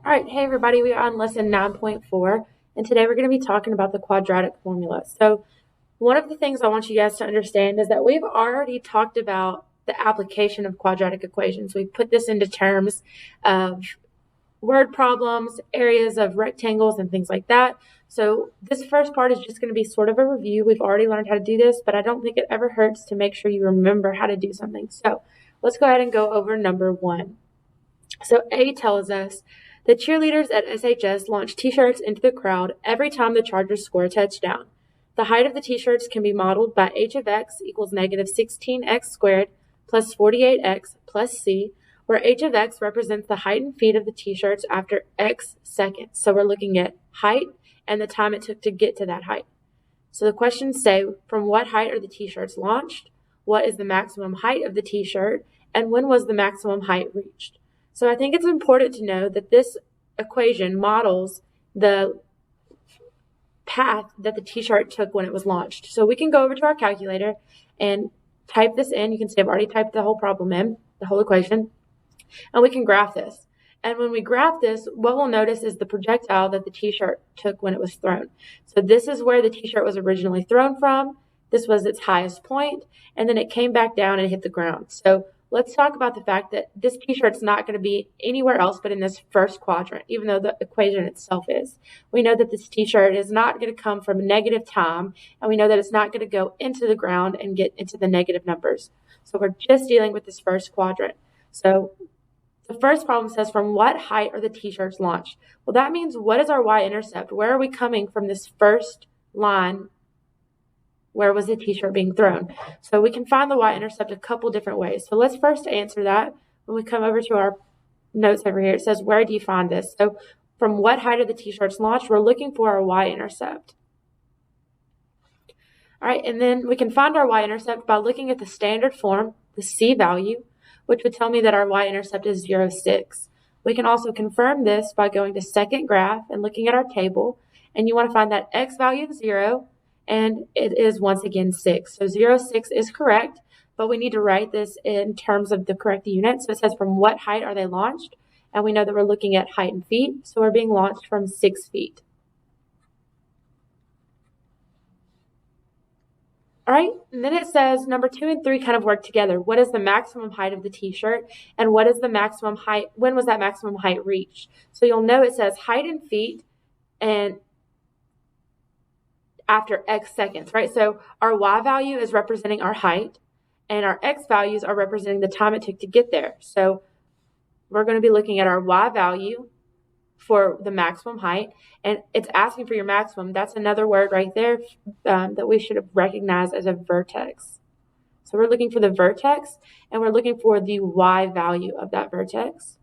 All right, hey everybody, we are on lesson 9.4, and today we're going to be talking about the quadratic formula. So, one of the things I want you guys to understand is that we've already talked about the application of quadratic equations. We've put this into terms of word problems, areas of rectangles, and things like that. So, this first part is just going to be sort of a review. We've already learned how to do this, but I don't think it ever hurts to make sure you remember how to do something. So, let's go ahead and go over number 1. So A tells us the cheerleaders at SHS launch t-shirts into the crowd every time the Chargers score a touchdown. The height of the t-shirts can be modeled by h of x equals negative 16x squared plus 48x plus c, where h of x represents the height and feet of the t-shirts after x seconds. So we're looking at height and the time it took to get to that height. So the questions say, from what height are the t-shirts launched? What is the maximum height of the t-shirt? And when was the maximum height reached? So I think it's important to know that this equation models the path that the t-shirt took when it was launched. So we can go over to our calculator and type this in. You can see I've already typed the whole problem in, the whole equation, and we can graph this. And when we graph this, what we'll notice is the projectile that the t-shirt took when it was thrown. So this is where the t-shirt was originally thrown from. This was its highest point, and then it came back down and hit the ground. So let's talk about the fact that this t-shirt's not going to be anywhere else but in this first quadrant, even though the equation itself is. We know that this t-shirt is not going to come from negative time, and we know that it's not going to go into the ground and get into the negative numbers. So we're just dealing with this first quadrant. So the first problem says, from what height are the t-shirts launched? Well, that means what is our y-intercept? Where are we coming from this first line? Where was the t-shirt being thrown? So we can find the y-intercept a couple different ways. So let's first answer that. When we come over to our notes over here, it says, where do you find this? So from what height are the t-shirts launched? We're looking for our y-intercept. All right, and then we can find our y-intercept by looking at the standard form, the c value, which would tell me that our y-intercept is 0, 6. We can also confirm this by going to second graph and looking at our table, and you want to find that x value of 0, and it is once again 6. So 0, 6 is correct, but we need to write this in terms of the correct unit. So it says, from what height are they launched? And we know that we're looking at height in feet, so we're being launched from 6 feet. All right, and then it says number 2 and 3 kind of work together. What is the maximum height of the t-shirt, and what is the maximum height? When was that maximum height reached? So you'll know it says height in feet and after x seconds, right? So our y value is representing our height, and our x values are representing the time it took to get there. So we're going to be looking at our y value for the maximum height, and it's asking for your maximum. That's another word right there that we should have recognized as a vertex. So we're looking for the vertex, and we're looking for the y value of that vertex.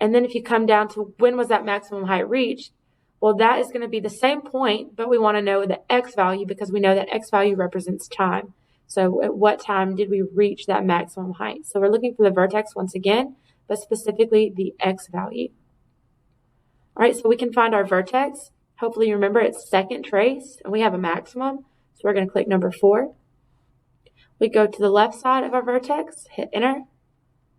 And then if you come down to when was that maximum height reached, well, that is going to be the same point, but we want to know the x value because we know that x value represents time. So at what time did we reach that maximum height? So we're looking for the vertex once again, but specifically the x value. All right, so we can find our vertex. Hopefully you remember it's second trace, and we have a maximum. So we're going to click number 4. We go to the left side of our vertex, hit enter,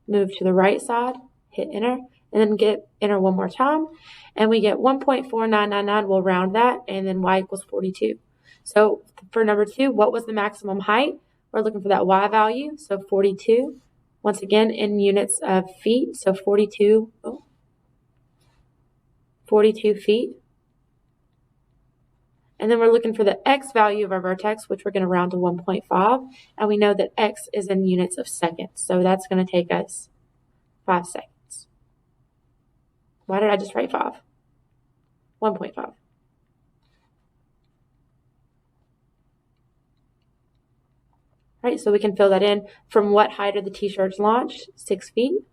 move to the right side, hit enter, and then get enter one more time. And we get 1.4999. We'll round that, and then y equals 42. So for number 2, what was the maximum height? We're looking for that y value, so 42. Once again, in units of feet, so 42 feet. And then we're looking for the x value of our vertex, which we're going to round to 1.5. And we know that x is in units of seconds. So that's going to take us 5 seconds. Why did I just write 5? 1.5. All right, so we can fill that in. From what height are the t-shirts launched? 6 feet.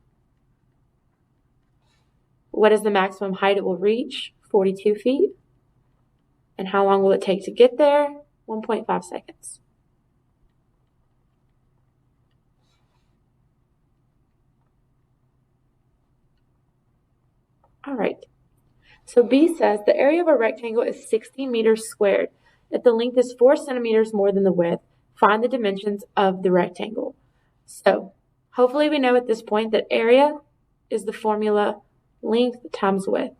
What is the maximum height it will reach? 42 feet. And how long will it take to get there? 1.5 seconds. All right. So B says the area of a rectangle is 60 meters squared. If the length is 4 centimeters more than the width, find the dimensions of the rectangle. So hopefully we know at this point that area is the formula length times width.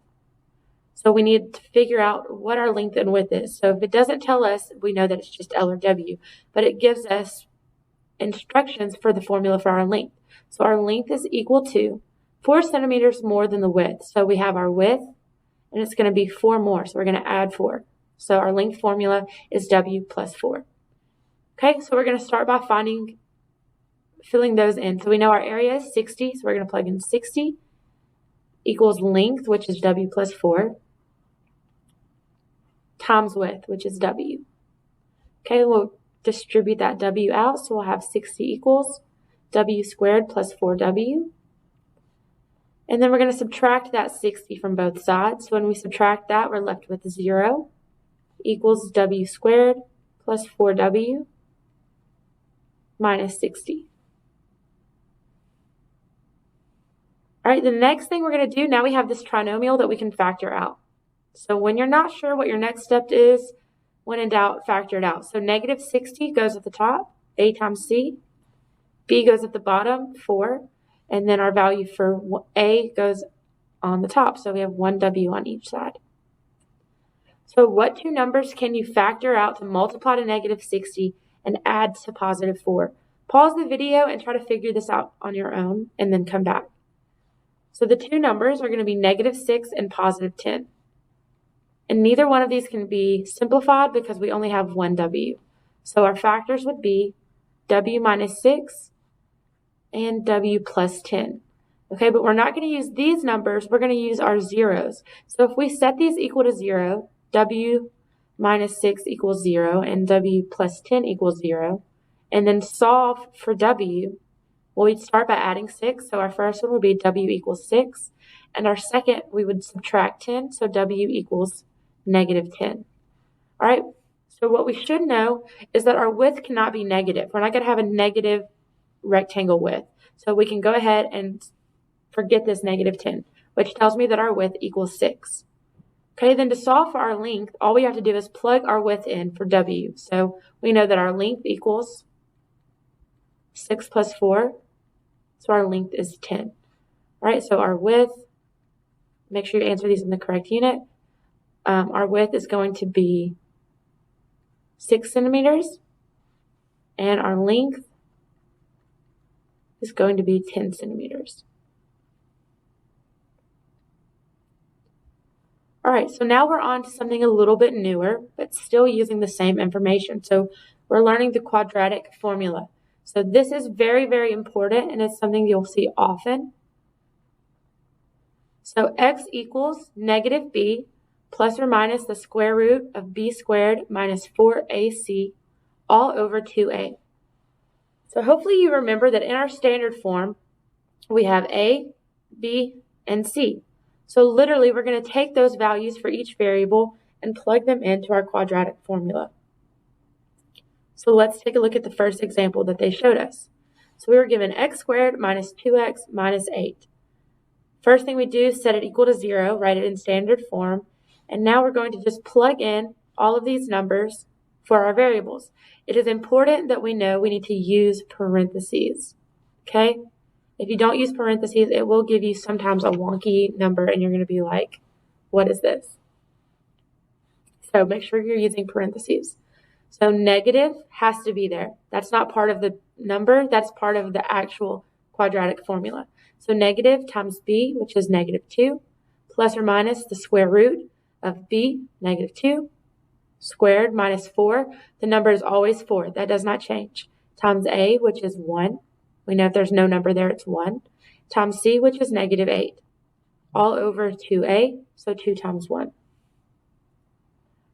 So we need to figure out what our length and width is. So if it doesn't tell us, we know that it's just L or W, but it gives us instructions for the formula for our length. So our length is equal to 4 centimeters more than the width. So we have our width, and it's going to be 4 more. So we're going to add 4. So our length formula is W plus 4. Okay, so we're going to start by filling those in. So we know our area is 60, so we're going to plug in 60 equals length, which is W plus 4, times width, which is W. Okay, we'll distribute that W out, so we'll have 60 equals W squared plus 4W. And then we're going to subtract that 60 from both sides. So when we subtract that, we're left with 0 equals W squared plus 4W minus 60. All right, the next thing we're going to do, now we have this trinomial that we can factor out. So when you're not sure what your next step is, when in doubt, factor it out. So negative 60 goes at the top, A times C. B goes at the bottom, 4. And then our value for A goes on the top. So we have 1W on each side. So what two numbers can you factor out to multiply to negative 60 and add to positive 4? Pause the video and try to figure this out on your own and then come back. So the two numbers are going to be negative 6 and positive 10. And neither one of these can be simplified because we only have one W. So our factors would be W minus 6 and W plus 10. Okay, but we're not going to use these numbers. We're going to use our zeros. So if we set these equal to 0, W minus 6 equals 0 and W plus 10 equals 0, and then solve for W, well, we'd start by adding 6. So our first one would be W equals 6. And our second, we would subtract 10. So W equals negative 10. All right, so what we should know is that our width cannot be negative. We're not going to have a negative rectangle width. So we can go ahead and forget this negative 10, which tells me that our width equals 6. Okay, then to solve for our length, all we have to do is plug our width in for W. So we know that our length equals 6 plus 4. So our length is 10. All right, so our width, make sure you answer these in the correct unit. Our width is going to be 6 centimeters, and our length is going to be 10 centimeters. All right, so now we're on to something a little bit newer, but still using the same information. So we're learning the quadratic formula. So this is very, very important, and it's something you'll see often. So x equals negative b plus or minus the square root of b squared minus 4ac all over 2a. So hopefully you remember that in our standard form, we have a, b, and c. So literally, we're going to take those values for each variable and plug them into our quadratic formula. So let's take a look at the first example that they showed us. So we were given x squared minus 2x minus 8. First thing we do is set it equal to 0, write it in standard form, and now we're going to just plug in all of these numbers for our variables. It is important that we know we need to use parentheses, okay? If you don't use parentheses, it will give you sometimes a wonky number, and you're going to be like, what is this? So make sure you're using parentheses. So negative has to be there. That's not part of the number. That's part of the actual quadratic formula. So negative times b, which is negative 2, plus or minus the square root of b, negative 2, squared minus 4. The number is always 4. That does not change. Times a, which is 1. We know if there's no number there, it's 1. Times c, which is negative 8. All over 2a, so 2 times 1.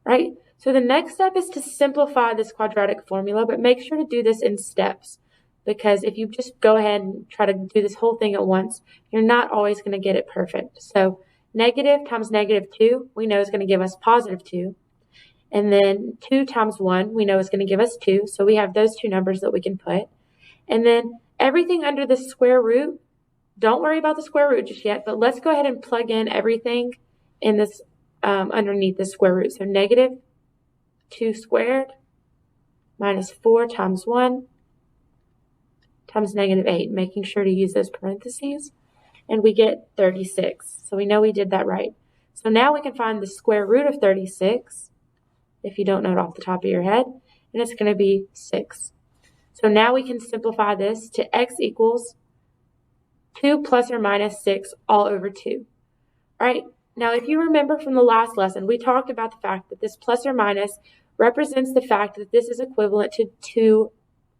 Right? So the next step is to simplify this quadratic formula, but make sure to do this in steps. Because if you just go ahead and try to do this whole thing at once, you're not always going to get it perfect. So negative times negative 2, we know is going to give us positive 2. And then 2 times 1, we know is going to give us 2. So we have those two numbers that we can put. And then everything under the square root, don't worry about the square root just yet, but let's go ahead and plug in everything in this underneath the square root. So negative 2 squared minus 4 times 1 times negative 8, making sure to use those parentheses. and we get 36. So we know we did that right. So now we can find the square root of 36, if you don't know it off the top of your head, and it's going to be 6. So now we can simplify this to x equals 2 plus or minus 6 all over 2. All right, now if you remember from the last lesson, we talked about the fact that this plus or minus represents the fact that this is equivalent to 2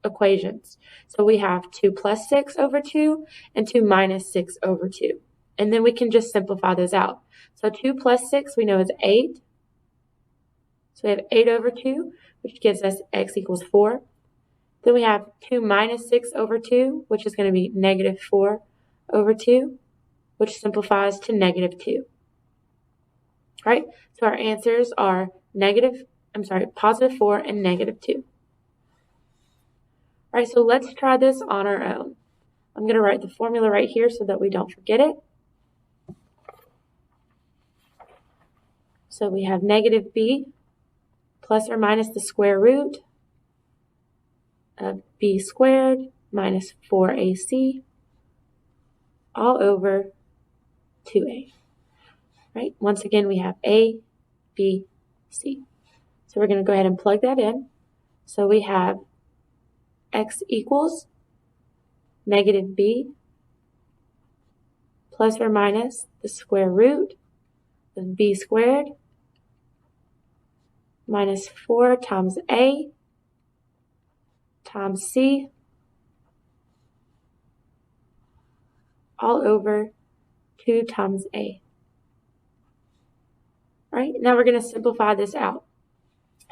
equations. So we have 2 plus 6 over 2 and 2 minus 6 over 2. And then we can just simplify those out. So 2 plus 6 we know is 8. So we have 8 over 2, which gives us x equals 4. Then we have 2 minus 6 over 2, which is going to be negative 4 over 2, which simplifies to negative 2. All right, so our answers are positive 4 and negative 2. All right, so let's try this on our own. I'm going to write the formula right here so that we don't forget it. So we have negative b plus or minus the square root of b squared minus 4ac all over 2a. Right? Once again, we have a, b, c. So we're going to go ahead and plug that in. So we have x equals negative b plus or minus the square root of b squared minus 4 times a times c all over 2 times a. All right, now we're going to simplify this out.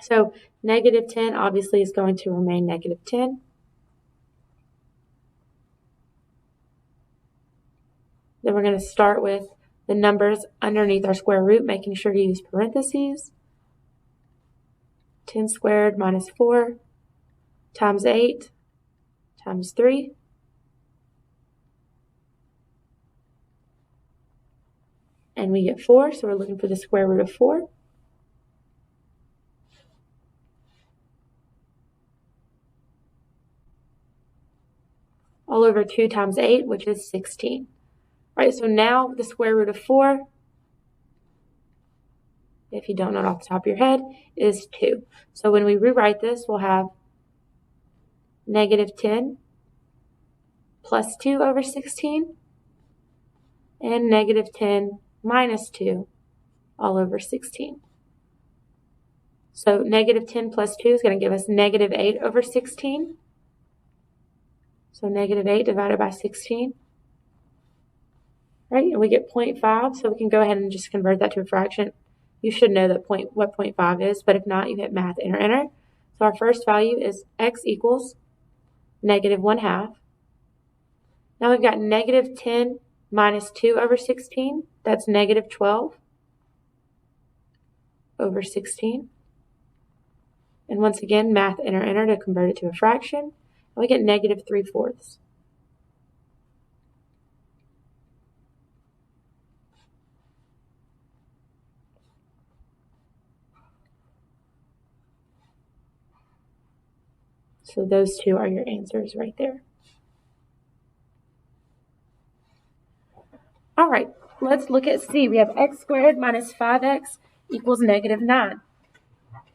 So negative 10 obviously is going to remain negative 10. Then we're going to start with the numbers underneath our square root, making sure to use parentheses. 10 squared minus 4 times 8 times 3. And we get 4, so we're looking for the square root of 4. All over 2 times 8, which is 16. All right, so now the square root of 4, if you don't know it off the top of your head, is 2. So when we rewrite this, we'll have negative 10 plus 2 over 16 and negative 10 minus 2 all over 16. So negative 10 plus 2 is going to give us negative 8 over 16. So negative 8 divided by 16. Right, and we get 0.5, so we can go ahead and just convert that to a fraction. You should know that what 0.5 is, but if not, you hit math, enter. So our first value is x equals negative 1/2. Now we've got negative 10 minus 2 over 16. That's negative 12 over 16. And once again, math, enter to convert it to a fraction. And we get negative 3/4. So those two are your answers right there. All right, let's look at C. We have x squared minus 5x equals negative 9.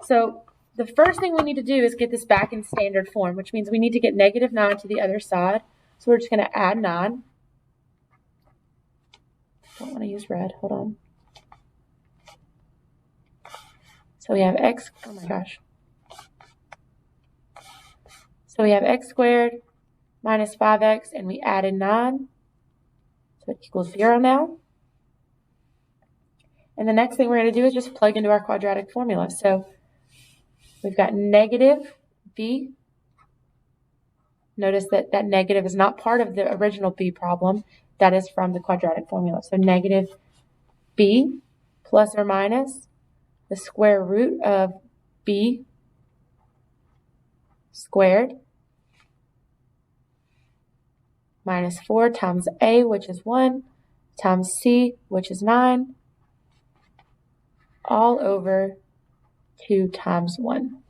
So the first thing we need to do is get this back in standard form, which means we need to get negative 9 to the other side. So we're just going to add 9. Don't want to use red. Hold on. So we have x, oh my gosh. So we have x squared minus 5x, and we added 9. So it equals 0 now. And the next thing we're going to do is just plug into our quadratic formula. So we've got negative b. Notice that that negative is not part of the original b problem. That is from the quadratic formula. So negative b plus or minus the square root of b squared minus 4 times a, which is 1, times c, which is 9, all over 2 times 1.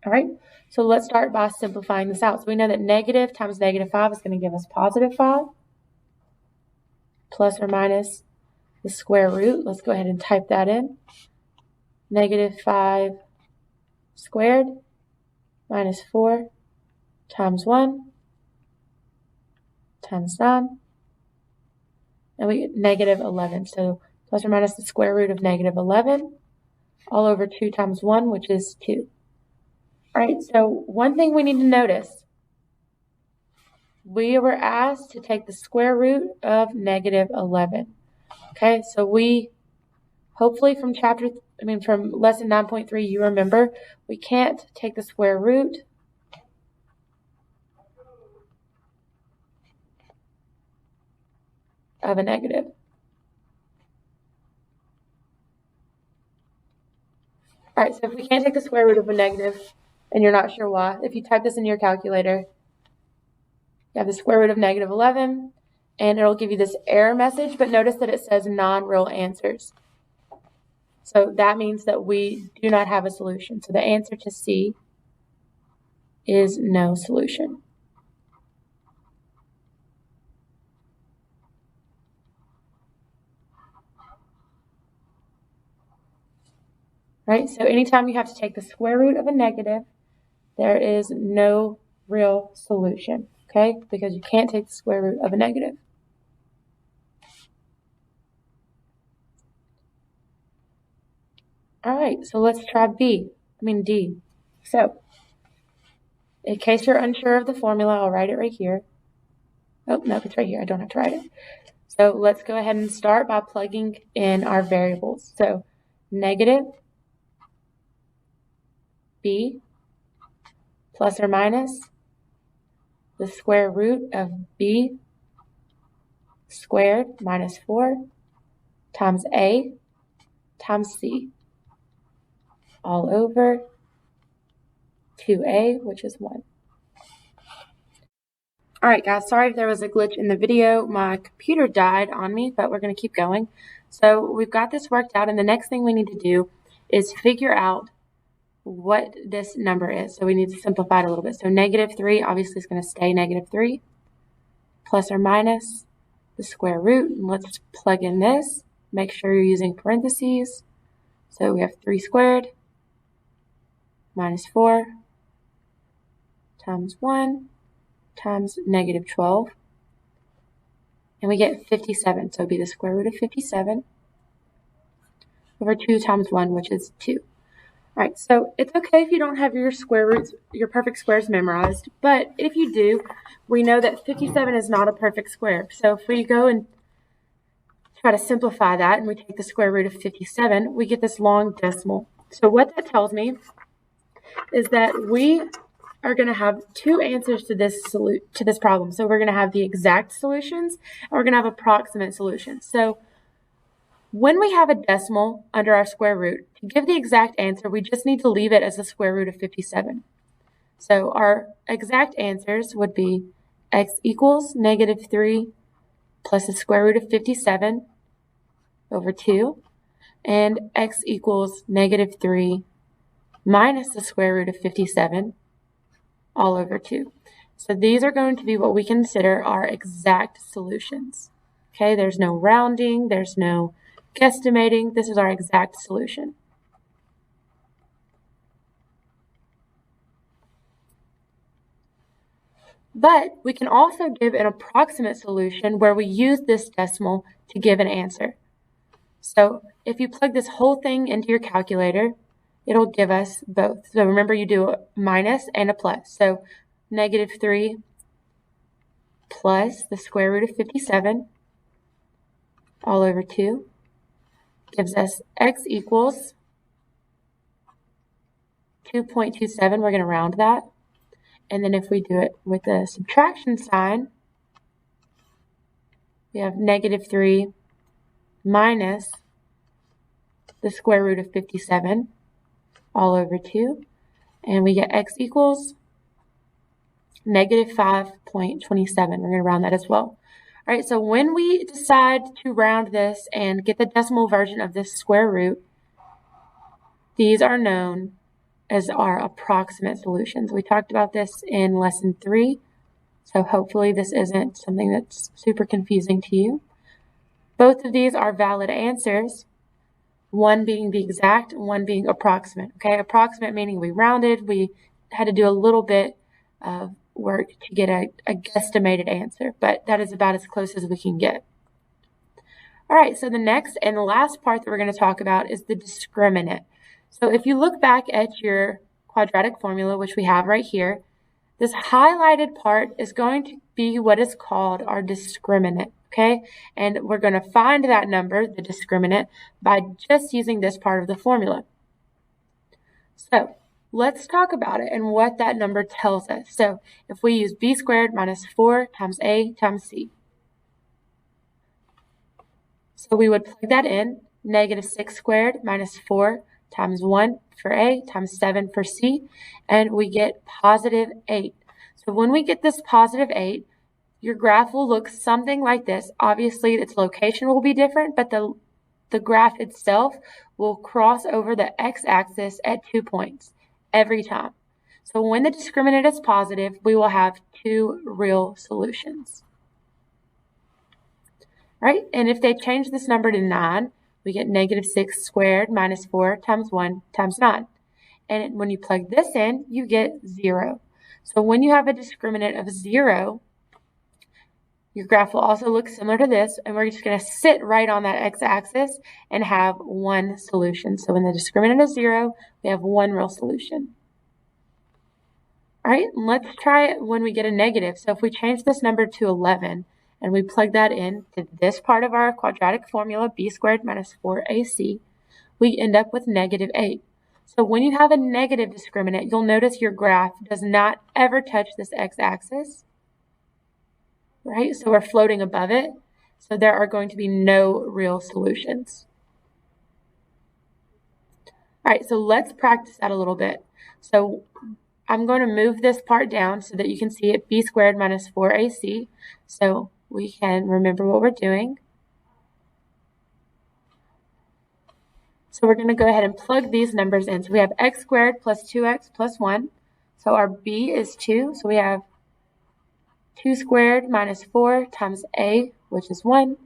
All right, so let's start by simplifying this out. So we know that negative times negative 5 is going to give us positive 5. plus or minus the square root. Let's go ahead and type that in. Negative 5 squared minus 4 times 1 times 9. And we get negative 11. So plus or minus the square root of negative 11 all over 2 times 1, which is 2. All right, so one thing we need to notice. We were asked to take the square root of negative 11. Okay, so we hopefully from lesson 9.3, you remember we can't take the square root of a negative. All right, so if we can't take the square root of a negative and you're not sure why, if you type this in your calculator, you have the square root of negative 11, and it'll give you this error message, but notice that it says non-real answers. So that means that we do not have a solution. So the answer to C is no solution. Right? So anytime you have to take the square root of a negative, there is no real solution, okay? Because you can't take the square root of a negative. All right, so let's try D. So, in case you're unsure of the formula, I'll write it right here. Oh, no, it's right here. I don't have to write it. So let's go ahead and start by plugging in our variables. So negative b plus or minus the square root of b squared minus 4 times a times c all over 2a, which is 1. All right, guys, sorry if there was a glitch in the video. My computer died on me, but we're going to keep going. So we've got this worked out, and the next thing we need to do is figure out what this number is. So we need to simplify it a little bit. So negative 3 obviously is going to stay negative 3, plus or minus the square root. And let's plug in this. Make sure you're using parentheses. So we have 3 squared minus 4 times 1 times negative 12. And we get 57. So it'd be the square root of 57 over 2 times 1, which is 2. All right, so it's okay if you don't have your square roots, your perfect squares memorized, but if you do, we know that 57 is not a perfect square. So if we go and try to simplify that and we take the square root of 57, we get this long decimal. So what that tells me is that we are going to have 2 answers to this problem. So we're going to have the exact solutions and we're going to have approximate solutions. So when we have a decimal under our square root, to give the exact answer, we just need to leave it as the square root of 57. So our exact answers would be x equals negative 3 plus the square root of 57 over 2, and x equals negative 3 minus the square root of 57 all over 2. So these are going to be what we consider our exact solutions. Okay, there's no rounding, there's no guesstimating. This is our exact solution. But we can also give an approximate solution where we use this decimal to give an answer. So if you plug this whole thing into your calculator, it'll give us both. So remember, you do a minus and a plus. So negative 3 plus the square root of 57 all over 2 gives us x equals 2.27. We're going to round that. And then if we do it with the subtraction sign, we have negative 3 minus the square root of 57 all over 2. And we get x equals negative 5.27. We're going to round that as well. All right, so when we decide to round this and get the decimal version of this square root, these are known as our approximate solutions. We talked about this in lesson 3, so hopefully this isn't something that's super confusing to you. Both of these are valid answers, one being the exact, one being approximate. Okay, approximate meaning we rounded, we had to do a little bit of work to get a guesstimated answer, but that is about as close as we can get. All right, so the next and the last part that we're going to talk about is the discriminant. So if you look back at your quadratic formula, which we have right here, this highlighted part is going to be what is called our discriminant, okay? And we're going to find that number, the discriminant, by just using this part of the formula. So let's talk about it and what that number tells us. So if we use b squared minus 4 times a times c. So we would plug that in, negative 6 squared minus 4 times 1 for a times 7 for c, and we get positive 8. So when we get this positive 8, your graph will look something like this. Obviously, its location will be different, but the graph itself will cross over the x-axis at 2 points every time. So when the discriminant is positive, we will have two real solutions. Right? And if they change this number to 9, we get negative 6 squared minus 4 times 1 times 9. And when you plug this in, you get 0. So when you have a discriminant of 0, your graph will also look similar to this, and we're just going to sit right on that x-axis and have one solution. So when the discriminant is 0, we have one real solution. All right, let's try it when we get a negative. So if we change this number to 11, and we plug that in to this part of our quadratic formula, b squared minus 4ac, we end up with negative 8. So when you have a negative discriminant, you'll notice your graph does not ever touch this x-axis, right? So we're floating above it. So there are going to be no real solutions. All right, so let's practice that a little bit. So I'm going to move this part down so that you can see it, b squared minus 4ac. So we can remember what we're doing. So we're going to go ahead and plug these numbers in. So we have x squared plus 2x plus 1. So our b is 2. So we have 2 squared minus 4 times a, which is 1,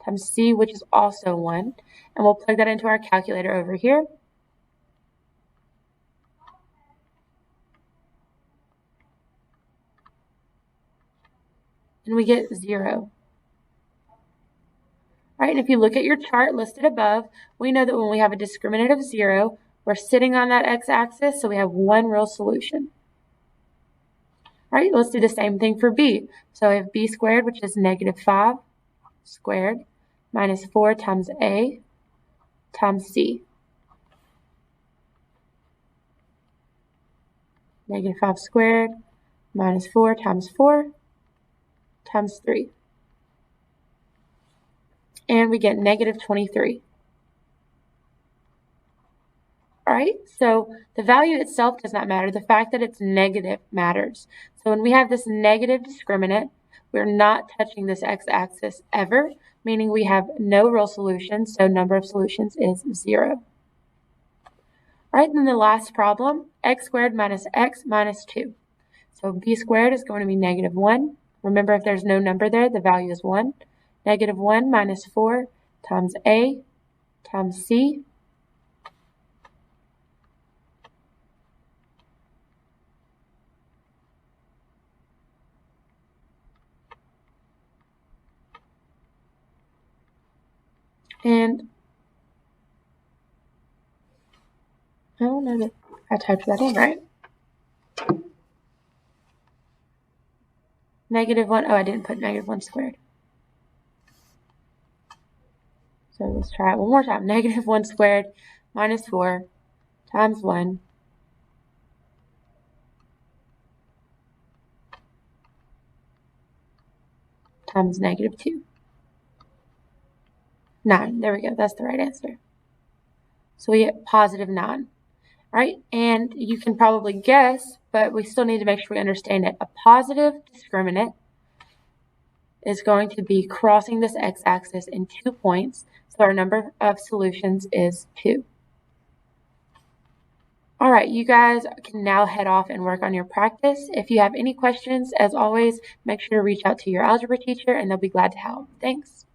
times c, which is also 1. And we'll plug that into our calculator over here. And we get 0. All right, and if you look at your chart listed above, we know that when we have a discriminant of 0, we're sitting on that x-axis, so we have one real solution. All right, let's do the same thing for b. So we have b squared, which is negative 5 squared, minus 4 times a times c. Negative 5 squared minus 4 times 4 times 3. And we get negative 23. All right, so the value itself does not matter. The fact that it's negative matters. So when we have this negative discriminant, we're not touching this x-axis ever, meaning we have no real solution, so number of solutions is 0. All right, then the last problem, x squared minus x minus 2. So b squared is going to be negative 1. Remember, if there's no number there, the value is 1. Negative 1 minus 4 times a times c. And I don't know that I typed that in right. Negative 1, oh, I didn't put negative 1 squared. So let's try it one more time. Negative 1 squared minus 4 times 1 times negative 2. 9. There we go. That's the right answer. So we get positive 9. All right, and you can probably guess, but we still need to make sure we understand it. A positive discriminant is going to be crossing this x-axis in 2 points, so our number of solutions is 2. All right, you guys can now head off and work on your practice. If you have any questions, as always, make sure to reach out to your algebra teacher, and they'll be glad to help. Thanks.